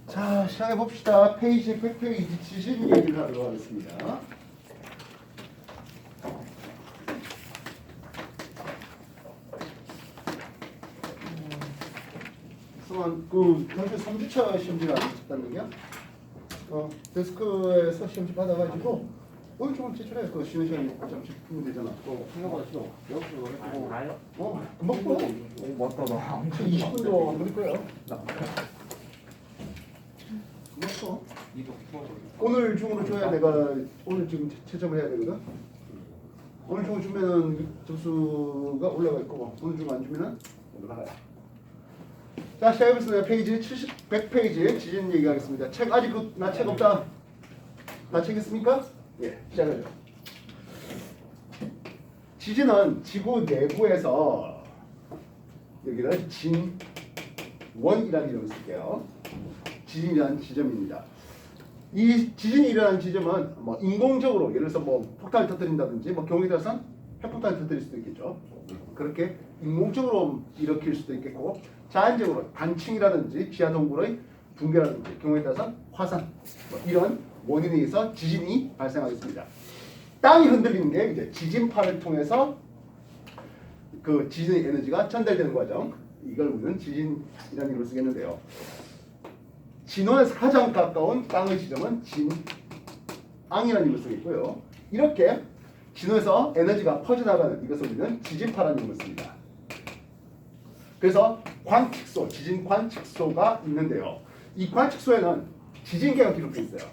자, 시작해 봅시다. 페이지 100페이지 지신 얘기를 하도록 하겠습니다. 우선 전주 3주차 시험지를 안 했다는 얘기야? 데스크에서 시험지 받아가지고 오늘 조금 제출해. 쉬는 시간에 잠시 풀면 되잖아. 생각보다 싫어. 금방 풀어. 맞다 나 20분도 안 걸릴 거야. 오늘 중으로 줘야 내가 오늘 지금 채점을 해야 되거든. 오늘 중으로 주면은 점수가 올라갈 거고 오늘 중으로 안 주면은 올라가요. 자, 시작해보겠습니다. 페이지 100페이지 지진 얘기하겠습니다. 책 아직 나 책 없다. 다 책 있습니까? 예, 시작하죠. 지진은 지구 내부에서 여기는 진원이라는 이름을 쓸게요. 지진이라는 지점입니다. 이 지진이 일어나는 지점은 뭐 인공적으로 예를 들어서 뭐 폭탄을 터뜨린다든지 뭐 경우에 따라서는 핵폭탄을 터뜨릴 수도 있겠죠. 그렇게 인공적으로 일으킬 수도 있겠고 자연적으로 단층이라든지 지하 동굴의 붕괴라든지 경우에 따라서 화산 뭐 이런 원인에 의해서 지진이 발생하겠습니다. 땅이 흔들리는 게 이제 지진파를 통해서 그 지진의 에너지가 전달되는 과정. 이걸 우리는 지진이라는 이름을 쓰겠는데요. 진원에서 가장 가까운 땅의 지점은 진앙이라는 이름을 쓰겠고요. 이렇게 진원에서 에너지가 퍼져나가는 이것을 우리는 지진파라는 이름을 씁니다. 그래서 관측소, 지진 관측소가 있는데요. 이 관측소에는 지진계가 기록되어 있어요.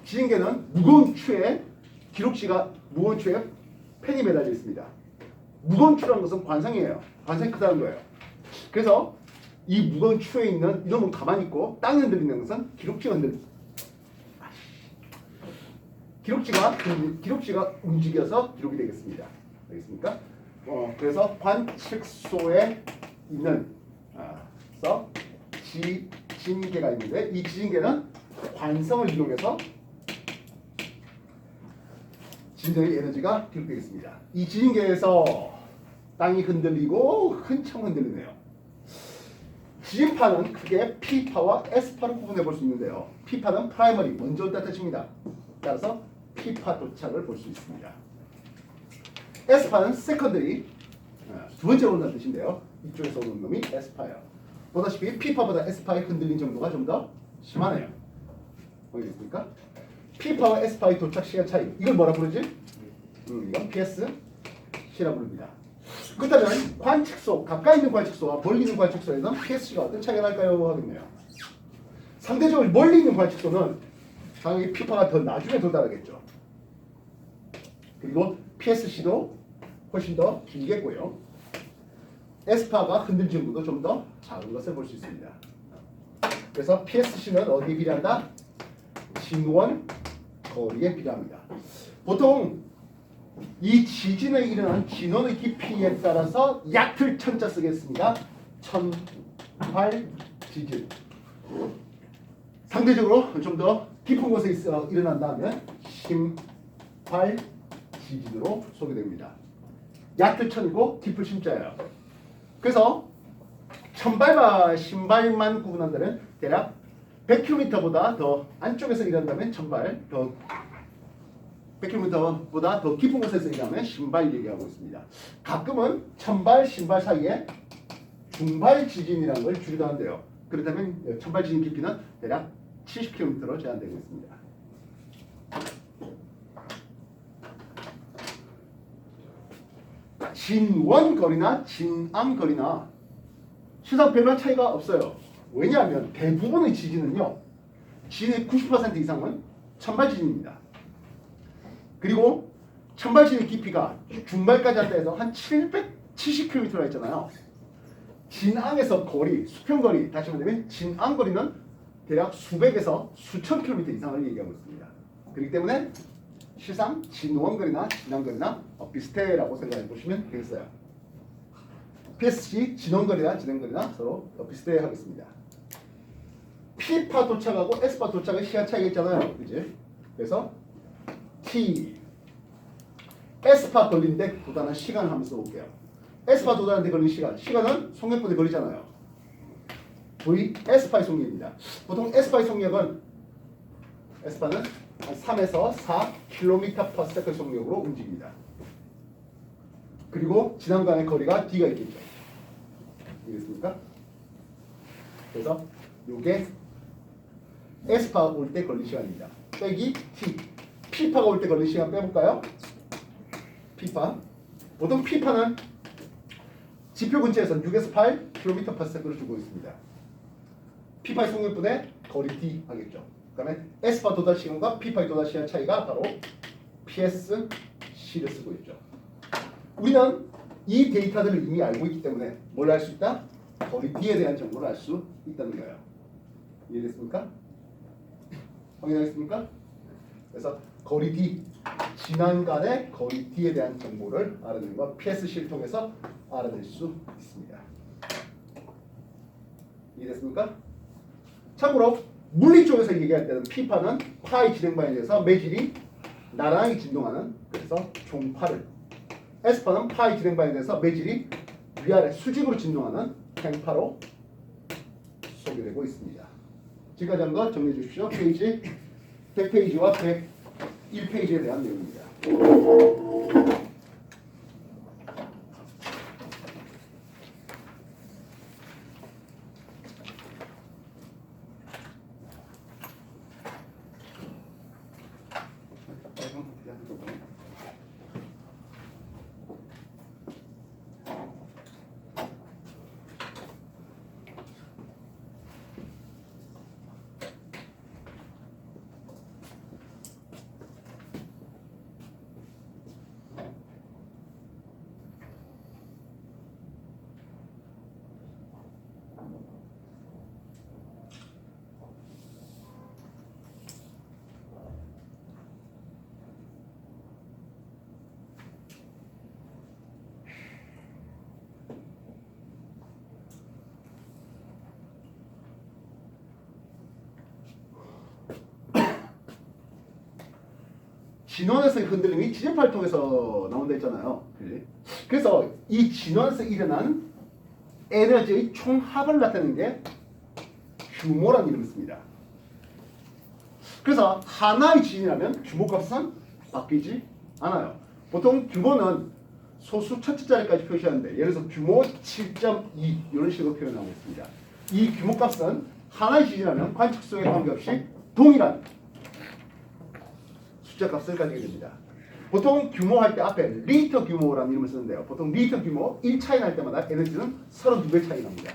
지진계는 무거운 추에 기록지가 무거운 추에 펜이 매달려 있습니다. 무거운 추라는 것은 관성이에요. 관성이 크다는 거예요. 그래서 이 무거운 추에 있는 이놈은 가만히 있고 땅이 흔들리는 것은 기록지가 흔들립니다. 기록지가 움직여서 기록이 되겠습니다. 알겠습니까? 그래서 관측소에 있는 지진계가 있는데 이 지진계는 관성을 이용해서 진동의 에너지가 기록되겠습니다. 이 지진계에서 땅이 흔들리고 흔청 흔들리네요. 지진파는 크게 P파와 S파로 구분해 볼 수 있는데요. P파는 프라이머리, 먼저 온다는 뜻입니다. 따라서 P파 도착을 볼 수 있습니다. S파는 세컨더리, 두 번째로 온다는 뜻인데요. 이쪽에서 오는 놈이 S파예요. 보다시피 P파보다 S파의 흔들림 정도가 좀 더 심하네요. 보이겠습니까? P파와 S파의 도착 시간 차이. 이걸 뭐라 부르지? 이건 PSC라 부릅니다. 그렇다면 관측소, 가까이 있는 관측소와 멀리 있는 관측소에는 PSC가 어떤 차이가 날까요? 하겠네요. 상대적으로 멀리 있는 관측소는 당연히 P파가 더 나중에 도달하겠죠. 그리고 PSC도 훨씬 더 길겠고요. S파가 흔들 정도도 좀 더 작은 것을 볼 수 있습니다. 그래서 PSC는 어디에 비례한다? 진원 거리에 비례합니다. 보통 이 지진에 일어난 진원의 깊이에 따라서 얕을 천자 쓰겠습니다. 천발 지진. 상대적으로 좀 더 깊은 곳에 일어난다면 심발 지진으로 소개됩니다. 얕을 천이고 깊을 심자예요. 그래서 천발과 심발만 구분한다면 대략 100km보다 더 안쪽에서 일어난다면 천발, 100km보다 더 깊은 곳에서 일어나면 심발 얘기하고 있습니다. 가끔은 천발, 심발 사이에 중발 지진이라는 걸 주기도 하는데요. 그렇다면 천발 지진 깊이는 대략 70km로 제한되고 있습니다. 진원 거리나 진암 거리나 시선 별반 차이가 없어요. 왜냐하면 대부분의 지진은요, 지진의 90% 이상은 천발 지진입니다. 그리고 천발 지진 깊이가 중발까지 한다 해서 한 770km라 했잖아요. 진앙에서 거리, 수평거리 다시 말하면 진앙거리는 대략 수백에서 수천 킬로미터 이상을 얘기하고 있습니다. 그렇기 때문에 실상 진원거리나 진앙거리나 비슷해라고 생각해 보시면 되겠어요. PSG 진원거리나 진앙거리나 서로 비슷해 하겠습니다. P파 도착하고 S파 도착의 시간 차이가 있잖아요. 그지? 그래서 T S파 걸리는데 도달한 시간을 한번 써볼게요. S파 도달하는데 걸리는 시간은 송행꾼에 걸리잖아요. V S파의 속력입니다. 보통 S파의 속력은 S파는 한 3에서 4km/s 속력으로 움직입니다. 그리고 지난간의 거리가 D가 있겠죠. 이해됐습니까? 그래서 요게 S파 올 때 걸린 시간입니다. 빼기 T. P파가 올 때 걸린 시간 빼볼까요? P파. 보통 P파는 지표 근처에서 6에서 8km/s를 주고 있습니다. P파의 속력분의 거리 D 하겠죠. 그 다음에 S파 도달 시간과 P파의 도달 시간 차이가 바로 PSC를 쓰고 있죠. 우리는 이 데이터들을 이미 알고 있기 때문에 뭘 알 수 있다? 거리 D에 대한 정보를 알 수 있다는 거예요. 이해됐습니까? 확인하겠습니까? 그래서 거리 D, 지난간의 거리 D에 대한 정보를 알아내는 건 PSC를 통해서 알아낼 수 있습니다. 이해됐습니까? 참고로 물리 쪽에서 얘기할 때는 P파는 파의 진행 방향에서 매질이 나란히 진동하는, 그래서 종파를, S파는 파의 진행 방향에서 매질이 위아래 수직으로 진동하는 행파로 소개되고 있습니다. 지금까지 한 거 정리해 주십시오. 페이지 100페이지와 101페이지에 대한 내용입니다. 진원에서의 흔들림이 지진팔통에서 나온다 했잖아요. 그래서 이 진원에서 일어난 에너지의 총합을 나타내는 게 규모라는 이름을 씁니다. 그래서 하나의 지진이라면 규모값은 바뀌지 않아요. 보통 규모는 소수 첫째 자리까지 표시하는데, 예를 들어서 규모 7.2 이런 식으로 표현하고 있습니다. 이 규모값은 하나의 지진이라면 관측소에 관계없이 동일한 숫자 값을 가지게 됩니다. 보통 규모할 때 앞에 리터 규모라는 이름을 쓰는데요. 보통 리터 규모 1 차이 날 때마다 에너지는 32배 차이 납니다.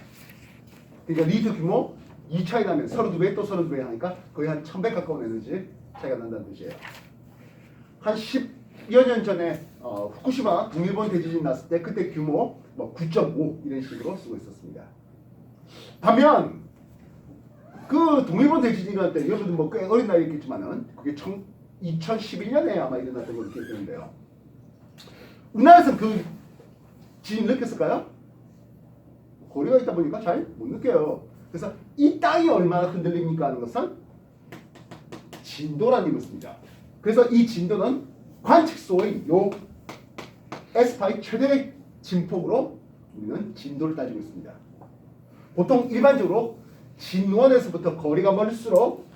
그러니까 리터 규모 2 차이 나면 32배 또 32배 하니까 거의 한 1000배 가까운 에너지 차이가 난다는 뜻이에요. 한 10여 년 전에 후쿠시마 동일본 대지진 났을 때 그때 규모 9.5 이런 식으로 쓰고 있었습니다. 반면 그 동일본 대지진 일어날 때 여러분들 꽤 어린 나이였겠지만은 그게 2011년에 아마 일어났던 걸로 기억되는데요. 우리나라에서는 그 지진 느꼈을까요? 거리가 있다 보니까 잘 못 느껴요. 그래서 이 땅이 얼마나 흔들립니까 하는 것은 진도라는 이름을 씁니다. 그래서 이 진도는 관측소의 요 S파의 최대의 진폭으로 우리는 진도를 따지고 있습니다. 보통 일반적으로 진원에서부터 거리가 멀수록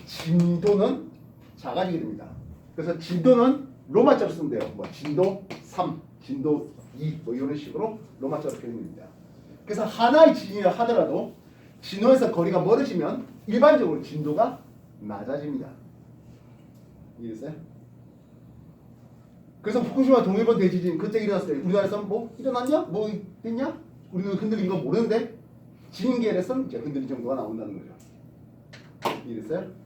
진도는 작아지게 됩니다. 그래서 진도는 로마자로 쓰면 돼요. 진도 3, 진도 2 이런 식으로 로마자로 표현됩니다. 그래서 하나의 지진이라 하더라도 진원에서 거리가 멀어지면 일반적으로 진도가 낮아집니다. 이해됐어요? 그래서 후쿠시마 동일본 대지진 그때 일어났을 때 우리나라에서는 일어났냐? 됐냐? 우리는 흔들린 거 모르는데 지진계에서는 이제 흔들린 정도가 나온다는 거죠. 이해됐어요?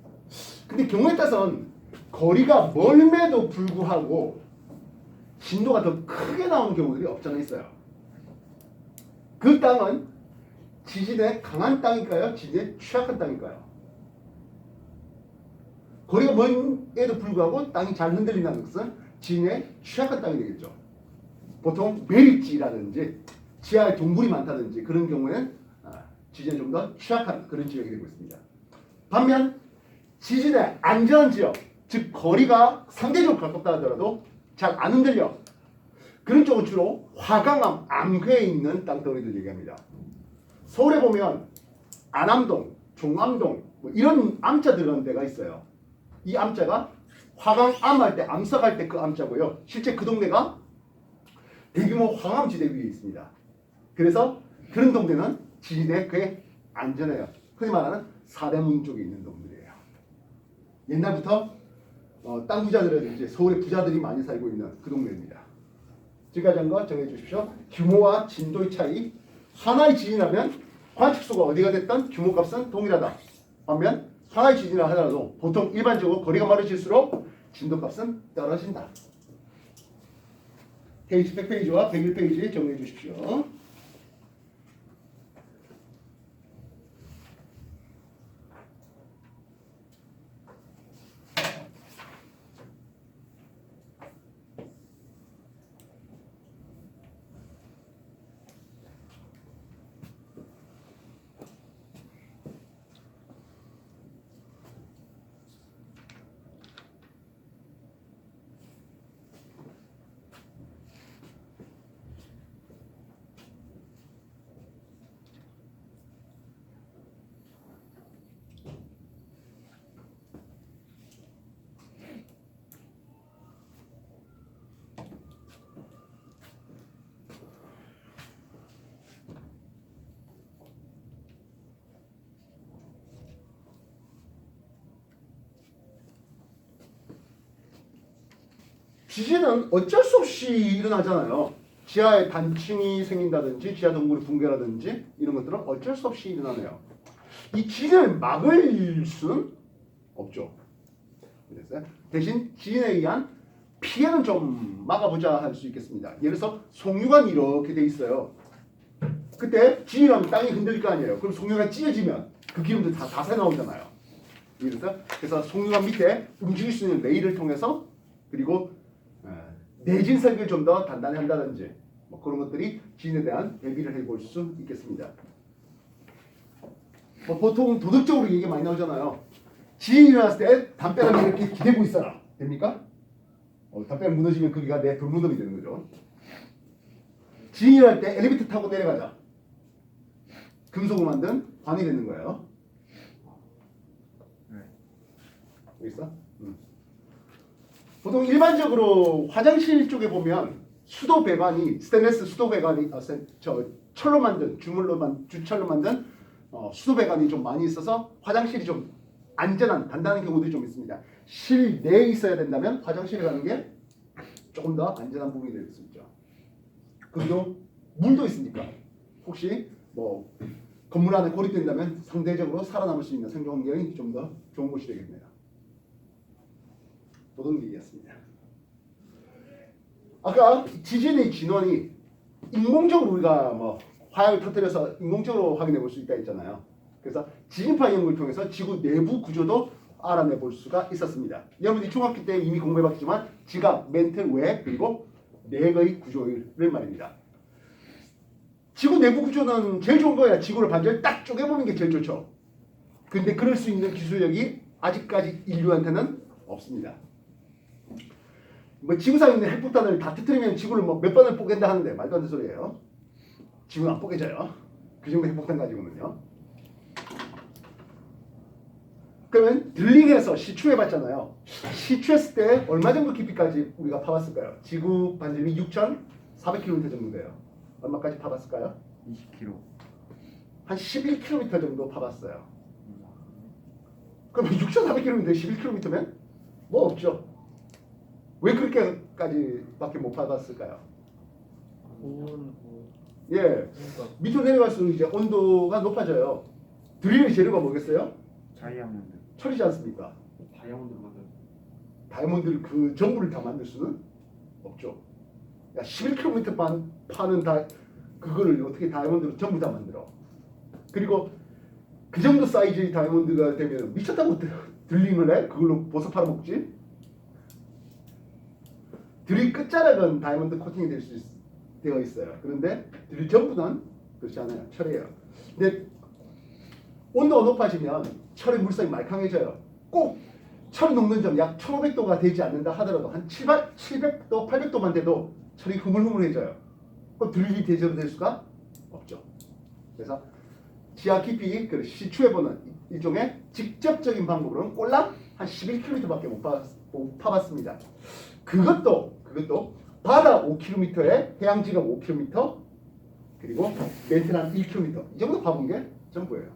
근데 경우에 따라서는 거리가 멀음에도 불구하고 진도가 더 크게 나오는 경우들이 없잖아 있어요. 그 땅은 지진에 강한 땅일까요? 지진에 취약한 땅일까요? 거리가 먼에도 불구하고 땅이 잘 흔들린다는 것은 지진에 취약한 땅이 되겠죠. 보통 매립지라든지 지하에 동굴이 많다든지 그런 경우에는 지진에 좀 더 취약한 그런 지역이 되고 있습니다. 반면 지진의 안전한 지역, 즉 거리가 상대적으로 가깝다 하더라도 잘 안 흔들려. 그런 쪽은 주로 화강암, 암회에 있는 땅덩이들 얘기합니다. 서울에 보면 안암동, 종암동 뭐 이런 암자 들어가는 데가 있어요. 이 암자가 화강 암할 때 암석할 때 그 암자고요. 실제 그 동네가 대규모 황암지대 위에 있습니다. 그래서 그런 동네는 지진에 꽤 안전해요. 흔히 말하는 사대문 쪽에 있는 동네예요. 옛날부터 땅 부자들은 이제 서울의 부자들이 많이 살고 있는 그 동네입니다. 지금까지 한 거 정해 주십시오. 규모와 진도의 차이. 하나의 지진하면 관측소가 어디가 됐든 규모값은 동일하다. 반면 하나의 지진을 하더라도 보통 일반적으로 거리가 멀어질수록 진도값은 떨어진다. 페이지 100페이지와 101페이지 정리해 주십시오. 지진은 어쩔 수 없이 일어나잖아요. 지하에 단층이 생긴다든지 지하 동굴이 붕괴라든지 이런 것들은 어쩔 수 없이 일어나네요. 이 지진을 막을 수는 없죠. 그래서 대신 지진에 의한 피해는 좀 막아보자 할 수 있겠습니다. 예를 들어서 송유관이 이렇게 돼 있어요. 그때 지진하면 땅이 흔들릴 거 아니에요. 그럼 송유관 찢어지면 그 기름들 다 새나오잖아요. 그래서 송유관 밑에 움직일 수 있는 레일을 통해서 그리고 내진 설계를 좀 더 단단히 한다든지 뭐 그런 것들이 지진에 대한 대비를 해볼 수 있겠습니다. 보통 도덕적으로 얘기 많이 나오잖아요. 지진이 일어났을 때 담벼락이 이렇게 기대고 있어라. 됩니까? 담벼락 무너지면 거기가 내 돌무덤이 되는 거죠. 지진이 일어날 때 엘리베이터 타고 내려가자. 금속으로 만든 관이 되는 거예요. 여기 있어? 보통 일반적으로 화장실 쪽에 보면 수도 배관이 스테인리스 수도 배관이 철로 만든 주철로 만든 수도 배관이 좀 많이 있어서 화장실이 좀 안전한 단단한 경우들이 좀 있습니다. 실내에 있어야 된다면 화장실에 가는 게 조금 더 안전한 부분이 될 수 있죠. 그리고 물도 있으니까 혹시 뭐 건물 안에 고립된다면 상대적으로 살아남을 수 있는 생존 환경이 좀 더 좋은 곳이 되겠네요. 도덕얘기였습니다. 아까 지진의 진원이 인공적으로 우리가 뭐 화약을 터뜨려서 인공적으로 확인해 볼 수 있다 했잖아요. 그래서 지진파 연구를 통해서 지구 내부 구조도 알아내 볼 수가 있었습니다. 여러분들이 중학교 때 이미 공부해 봤지만 지각, 멘틀, 외 그리고 내의 구조를 말입니다. 지구 내부 구조는 제일 좋은 거야. 지구를 반절 딱 쪼개보는 게 제일 좋죠. 근데 그럴 수 있는 기술력이 아직까지 인류한테는 없습니다. 뭐 지구상에 있는 핵폭탄을 다 터뜨리면 지구를 뭐 몇 번을 뽀갠다 하는데 말도 안 되는 소리예요. 지구는 안 뽀개져요. 그 정도 핵폭탄 가지고는요. 그러면 들링해서 시추해봤잖아요. 시추했을 때 얼마 정도 깊이까지 우리가 파봤을까요? 지구 반지름이 6,400km 정도 돼요. 얼마까지 파봤을까요? 20km. 한 11km 정도 파봤어요. 그럼 6,400km, 11km면 뭐 없죠. 왜 그렇게까지밖에 못 파봤을까요? 예, 밑으로 내려갈수록 이제 온도가 높아져요. 드릴의 재료가 뭐겠어요? 다이아몬드. 철이지 않습니까? 다이아몬드 만든. 다이아몬드를 그 전부를 다 만들 수는 없죠. 야, 11km 파는 그거를 어떻게 다이아몬드를 전부 다 만들어? 그리고 그 정도 사이즈의 다이아몬드가 되면 미쳤다고 들링을 해? 그걸로 버섯 팔아먹지? 드릴 끝자락은 다이아몬드 코팅이 되어 있어요. 그런데 드릴 전부는 그렇지 않아요. 철이에요. 근데 온도가 높아지면 철의 물성이 말캉해져요. 꼭 철 녹는 점 약 1500도가 되지 않는다 하더라도 한 700도, 800도만 돼도 철이 흐물흐물해져요. 그럼 드릴이 대체로 될 수가 없죠. 그래서 지하 깊이 그 시추해보는 일종의 직접적인 방법으로는 꼴랑 한 11km밖에 못 파봤습니다. 그것도 바다 5km에 해양지각 5km 그리고 멘트는 1km 이 정도 파본 게 전부예요.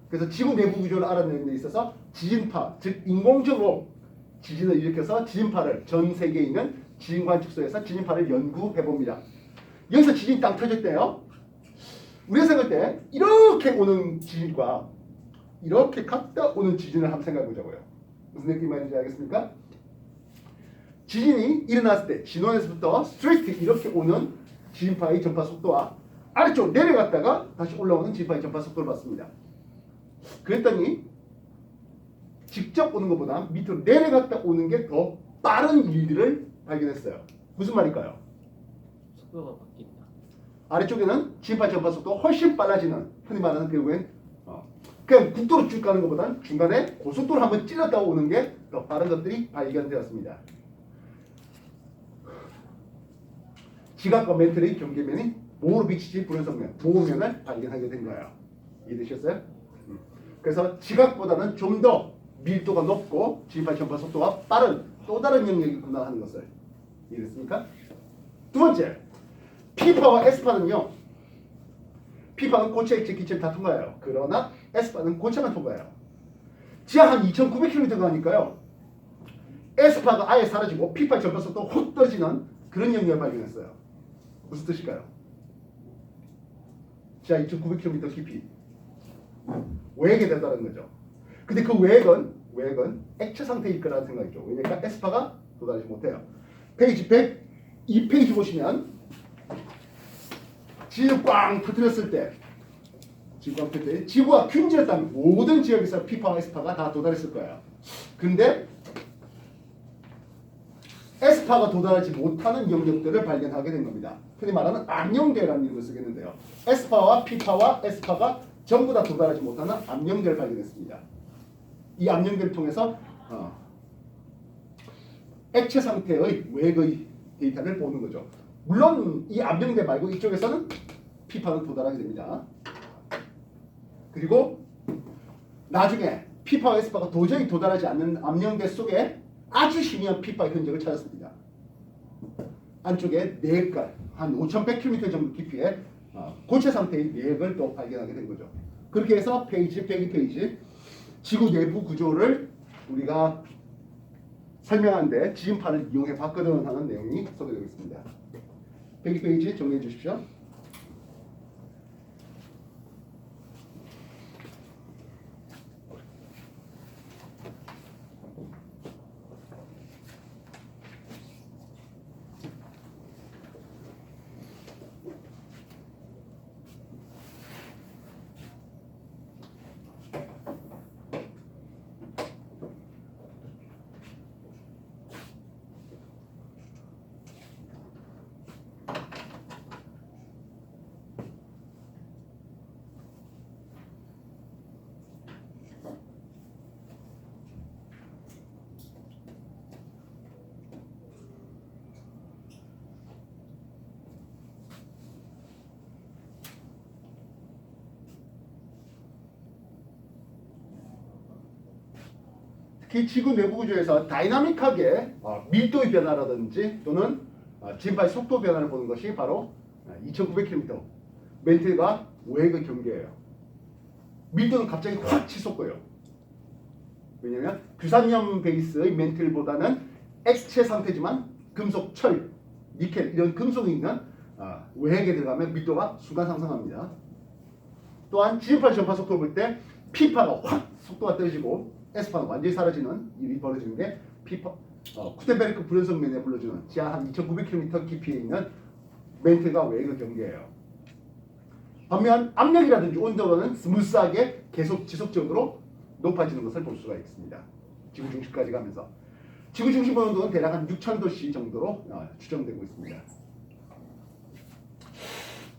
그래서 지구 내부 구조를 알아내는 데 있어서 지진파, 즉 인공적으로 지진을 일으켜서 지진파를 전 세계에 있는 지진 관측소에서 지진파를 연구해 봅니다. 여기서 지진이 딱 터졌대요. 우리가 생각할 때 이렇게 오는 지진과 이렇게 갔다 오는 지진을 한번 생각해 보자고요. 무슨 느낌이 말인지 알겠습니까? 지진이 일어났을 때 진원에서부터 스트레이트 이렇게 오는 지진파의 전파 속도와 아래쪽 내려갔다가 다시 올라오는 지진파의 전파 속도를 봤습니다. 그랬더니 직접 오는 것보다 밑으로 내려갔다 오는 게 더 빠른 일들을 발견했어요. 무슨 말일까요? 속도가 바뀐다. 아래쪽에는 지진파 전파 속도가 훨씬 빨라지는 흔히 말하는 결국엔 그냥 국도로 쭉 가는 것보다는 중간에 고속도로 한번 찔렀다 오는 게 더 빠른 것들이 발견되었습니다. 지각과 멘틀의 경계면이 모로 비치지 불연성면, 모면을 발견하게 된 거예요. 이해되셨어요? 그래서 지각보다는 좀 더 밀도가 높고 지진파 전파 속도가 빠른 또 다른 영역이 있구나 하는 것을 이해됐습니까? 두 번째, P파와 S파는요. P파는 고체, 액체, 기체를 다 통과해요. 그러나 S파는 고체만 통과해요. 지하 한 2,900km 가니까요. S파가 아예 사라지고 P파 전파 속도가 확 떨어지는 그런 영역을 발견했어요. 무슨 뜻일까요? 지하 2,900km 깊이 외액에 다다른 거죠. 근데 그 외액은 액체 상태일 거라는 생각이죠. 왜냐니까 S파가 도달하지 못해요. 페이지 102페이지 보시면 지진을 꽝 터뜨렸을 때 지구가 균질했다면 모든 지역에서 P파와 S파가 다 도달했을 거예요. 근데 S파가 도달하지 못하는 영역들을 발견하게 된 겁니다. 흔히 말하는 암영대라는 이름을 쓰겠는데요. S파와 P파와 S파가 전부 다 도달하지 못하는 암영대를 발견했습니다. 이 암영대를 통해서 액체 상태의 외의 데이터를 보는 거죠. 물론 이 암영대 말고 이쪽에서는 P파는 도달하게 됩니다. 그리고 나중에 P파와 S파가 도저히 도달하지 않는 암영대 속에 아주 희미한 P파의 흔적을 찾았습니다. 안쪽에 내핵갈 한 5,100km 정도 깊이의 고체 상태의 내핵을 또 발견하게 된 거죠. 그렇게 해서 페이지 102페이지 지구 내부 구조를 우리가 설명하는데 지진파를 이용해 봤거든 하는 내용이 소개되고 있습니다. 102페이지 정리해 주십시오. 특히 지구 내부 구조에서 다이나믹하게 밀도의 변화라든지 또는 지진파의 속도 변화를 보는 것이 바로 2,900km 멘틀과 외핵의 경계예요. 밀도는 갑자기 확 치솟고요. 왜냐하면 규산염 베이스의 멘틀보다는 액체 상태지만 금속, 철, 니켈 이런 금속이 있는 외핵에 들어가면 밀도가 순간 상승합니다. 또한 지진파 전파 속도를 볼 때 P파가 확 속도가 떨어지고 S파는 완전히 사라지는 일이 벌어지는 게 쿠텐베르크 불연성면에 불러주는 지하 한 2,900km 깊이에 있는 멘틀과 외핵의 경계예요. 반면 압력이라든지 온도는 스무스하게 계속 지속적으로 높아지는 것을 볼 수가 있습니다. 지구 중심까지 가면서 지구 중심 온도는 대략 한 6,000도씨 정도로 추정되고 있습니다.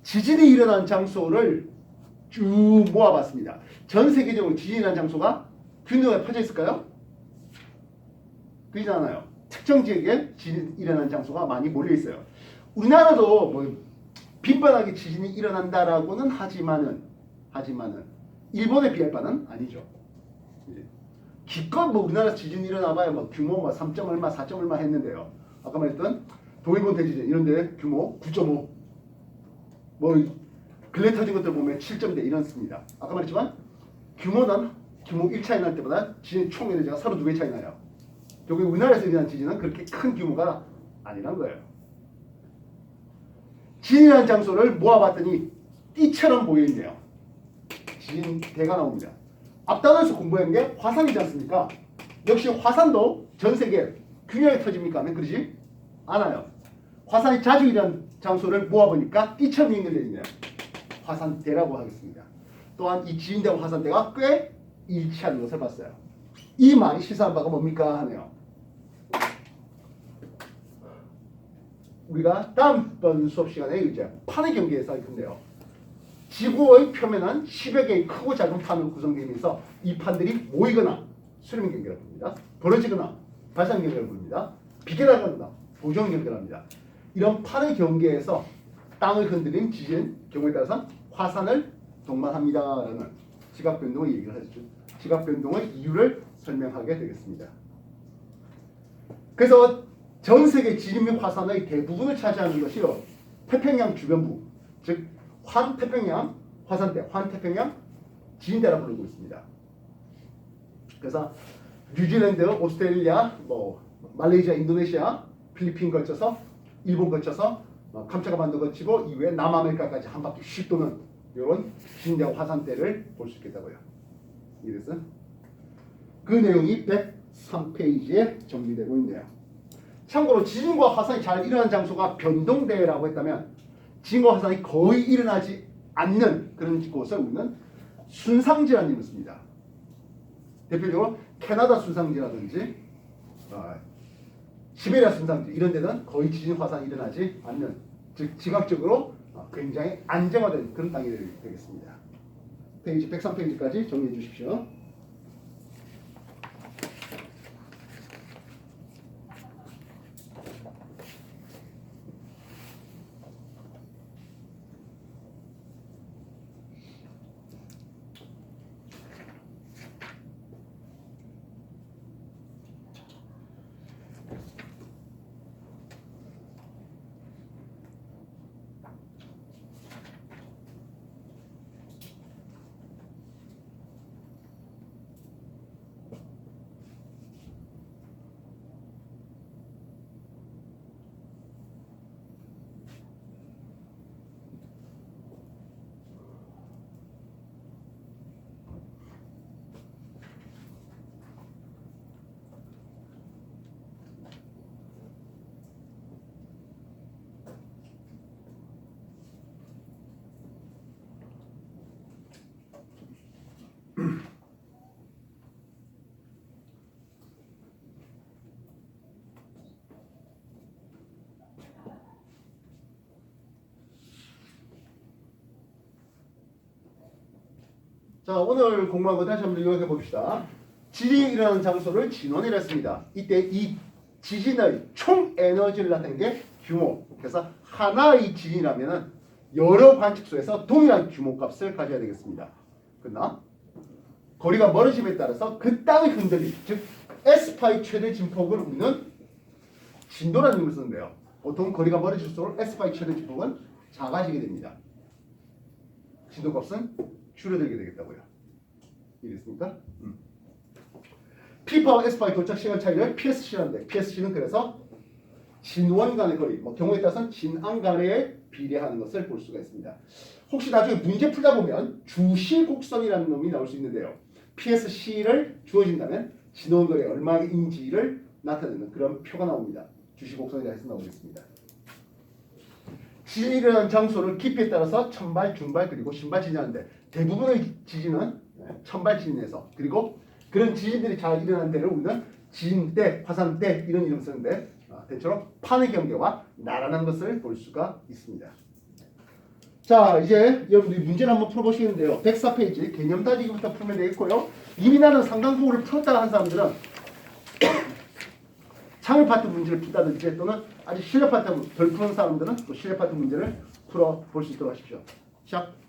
지진이 일어난 장소를 쭉 모아봤습니다. 전 세계적으로 지진이 일어난 장소가 균등하게 퍼져 있을까요? 그렇지 않아요. 특정 지역에 지진이 일어난 장소가 많이 몰려 있어요. 우리나라도 뭐 빈번하게 지진이 일어난다라고는 하지만은 하지만은 일본에 비할 바는 아니죠. 기껏 뭐 우리나라 지진이 일어나봐야 뭐 규모 뭐 3점 얼마 4점 얼마 했는데요. 아까 말했던 동일본 대지진 이런데 규모 9.5 뭐 근래 터진 것들 보면 7점대 이렇습니다. 아까 말했지만 규모는 규모 1 차이 날 때보다 지진 총 에너지가 32배 차이 나요. 여기 우리나라에서 일어난 지진은 그렇게 큰 규모가 아니란 거예요. 지진이라는 장소를 모아봤더니 띠처럼 보여있네요. 지진대가 나옵니다. 앞단에서 공부한 게 화산이지 않습니까? 역시 화산도 전 세계 균형이 터집니까? 그러지 않아요. 화산이 자주 일어난 장소를 모아보니까 띠처럼 연결되어 있네요. 화산대라고 하겠습니다. 또한 이 지진대와 화산대가 꽤 일치하는 것을 봤어요. 이 말이 시사한 바가 뭡니까 하네요. 우리가 다음번 수업 시간에 이제 판의 경계에서 할 건데요. 지구의 표면은 10여 개의 크고 작은 판으로 구성되면서 이 판들이 모이거나 수렴 경계를 부릅니다. 벌어지거나 발산 경계를 부릅니다. 비껴나가거나 보정 경계를 합니다. 이런 판의 경계에서 땅을 흔들린 지진 경우에 따라서 화산을 동반합니다라는 지각 변동을 얘기를 하죠. 지각 변동의 이유를 설명하게 되겠습니다. 그래서 전 세계 지진 및 화산의 대부분을 차지하는 것이요 태평양 주변부, 즉 환태평양 화산대, 환태평양 지진대라 부르고 있습니다. 그래서 뉴질랜드, 오스트레일리아, 뭐 말레이시아, 인도네시아, 필리핀 거쳐서 일본 거쳐서 캄차카 반도 거치고 이후에 남아메리카까지 한 바퀴 휙 도는 이런 지진대와 화산대를 볼 수 있겠다고요. 이래서 그 내용이 103페이지에 정리되고 있네요. 참고로 지진과 화산이 잘 일어나는 장소가 변동대라고 했다면 지진과 화산이 거의 일어나지 않는 그런 곳을 우리는 순상지라는 이름을 씁니다. 대표적으로 캐나다 순상지라든지 시베리아 순상지 이런 데는 거의 지진 화산이 일어나지 않는, 즉 지각적으로 굉장히 안정화된 그런 땅이 되겠습니다. 페이지 103페이지까지 정리해 주십시오. 자, 오늘 공부한 거 다시 한번 요약해 봅시다. 지진이 일어나는 장소를 진원이라 했습니다. 이때 이 지진의 총 에너지를 나타내는 게 규모. 그래서 하나의 지진이라면 여러 관측소에서 동일한 규모값을 가져야 되겠습니다. 그러나 거리가 멀어짐에 따라서 그 땅의 흔들림, 즉 S파의 최대 진폭을 우리는 진도라는 이름을 쓰는데요. 보통 거리가 멀어질수록 S파의 최대 진폭은 작아지게 됩니다. 진도값은 줄어들게 되겠다고요. 이해됐습니까? P파와 S파의 도착 시간 차이를 PSC라는데, PSC는 그래서 진원 간의 거리, 경우에 따라서는 진앙 간에 비례하는 것을 볼 수가 있습니다. 혹시 나중에 문제 풀다 보면 주시 곡선이라는 놈이 나올 수 있는데요. PSC를 주어진다면 진원 거리 얼마인지를 나타내는 그런 표가 나옵니다. 주시 곡선이라 해서 나오겠습니다. 지진이 일어난 장소를 깊이에 따라서 천발, 중발, 그리고 신발 지진하는데 대부분의 지진은 천발 지진에서, 그리고 그런 지진들이 잘 일어나는 데를 우리는 지진대, 화산대 이런 이름 쓰는데 대체로 판의 경계와 나란한 것을 볼 수가 있습니다. 자, 이제 여러분들이 문제를 한번 풀어보시는데요. 104페이지 개념 다지기부터 풀면 되겠고요. 이미 나는 상당부를 풀었다가 한 사람들은 창의 파트 문제를 푼다든지 또는 아직 실력 파트 덜 푸는 사람들은 또 실력 파트 문제를 풀어볼 수 있도록 하십시오. 시작.